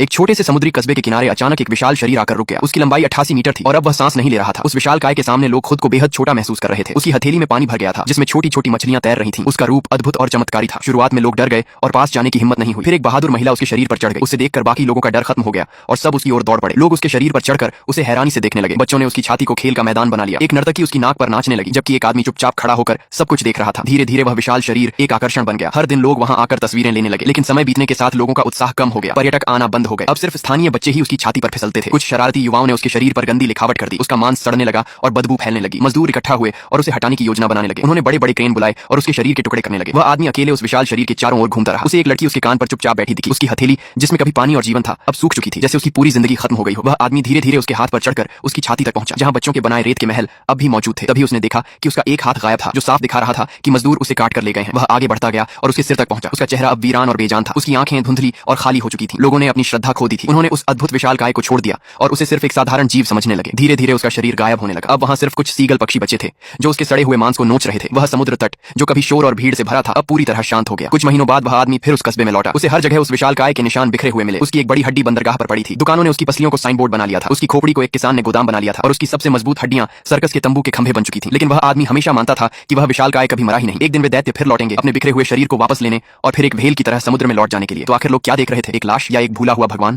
एक छोटे से समुद्री कस्बे के किनारे अचानक एक विशाल शरीर आकर रुक गया। उसकी लंबाई 88 मीटर थी और अब वह सांस नहीं ले रहा था। उस विशाल काय के सामने लोग खुद को बेहद छोटा महसूस कर रहे थे। उसकी हथेली में पानी भर गया था जिसमें छोटी छोटी मछलियां तैर रही थीं। उसका रूप अद्भुत और चमत्कारी था। शुरुआत में लोग डर गए और पास जाने की हिम्मत नहीं हुई। फिर एक बहादुर महिला उसके शरीर पर चढ़ गई। उसे देखकर बाकी लोगों का डर खत्म हो गया और सब उसकी ओर दौड़ पड़े। लोग उसके शरीर पर चढ़कर उसे हैरानी से देखने लगे। बच्चों ने उसकी छाती को खेल का मैदान बना लिया। एक नर्तकी उसकी नाक पर नाचने लगी जबकि एक आदमी चुपचाप खड़ा होकर सब कुछ देख रहा था। धीरे धीरे वह विशाल शरीर एक आकर्षण बन गया। हर दिन लोग वहां आकर तस्वीरें लेने लगे। लेकिन समय बीतने के साथ लोगों का उत्साह कम हो गया। पर्यटक आना बंद हो गए। अब सिर्फ स्थानीय बच्चे ही उसकी छाती पर फिसलते थे। कुछ शरारती युवाओं ने उसके शरीर पर गंदी लिखावट कर दी। उसका मांस सड़ने लगा और बदबू फैलने लगी। मजदूर इकट्ठा हुए और उसे हटाने की योजना बनाने लगे। उन्होंने बड़े बड़े क्रेन बुलाए और उसके शरीर के टुकड़े करने लगे। वह आदमी अकेले उस विशाल शरीर के चारों ओर घूमता रहा। उसे एक लड़की उसके कान पर चुपचाप बैठी दिखी। उसकी हथेली जिसमें कभी पानी और जीवन था अब सूख चुकी थी, जैसे उसकी पूरी जिंदगी खत्म हो गई हो। वह आदमी धीरे धीरे उसके हाथ पर चढ़कर उसकी छाती तक पहुंचा जहां बच्चों के बनाए रेत के महल अब भी मौजूद थे। तभी उसने देखा कि उसका एक हाथ गायब था जो साफ दिखा रहा था कि मजदूर उसे काट कर ले गए हैं। वह आगे बढ़ता गया और उसके सिर तक पहुंचा। उसका चेहरा अब वीरान और बेजान था। उसकी आंखें धुंधली और खाली हो चुकी थी। लोगों ने अपनी श्रद्धा खो दी थी। उन्होंने उस अद्भुत विशाल काय को छोड़ दिया और उसे सिर्फ एक साधारण जीव समझने लगे। धीरे धीरे उसका शरीर गायब होने लगा। अब वहां सिर्फ कुछ सीगल पक्षी बचे थे जो उसके सड़े हुए मांस को नोच रहे थे। वह समुद्र तट जो कभी शोर और भीड़ से भरा था अब पूरी तरह शांत हो गया। कुछ महीनों बाद वह आदमी फिर उस कस्बे में लौटा। उसे हर जगह उस विशाल काय के निशान बिखरे हुए मिले। उसकी एक बड़ी हड्डी बंदरगाह पर पड़ी थी। दुकानों ने उसकी पसलियों को साइन बोर्ड बना लिया था। उसकी खोपड़ी को एक किसान ने गोदाम बना लिया था और उसकी सबसे मजबूत हड्डियां सर्कस के तंबू के खंभे बन चुकी थी। लेकिन वह आदमी हमेशा मानता था कि वह विशाल काय कभी मरा ही नहीं। एक दिन वे दैत्य फिर लौटेंगे अपने बिखरे हुए शरीर को वापस लेने और फिर एक भेल की तरह समुद्र में लौट जाने के लिए। तो आखिर लोग क्या देख रहे थे, एक लाश या एक भूला हुआ भगवान?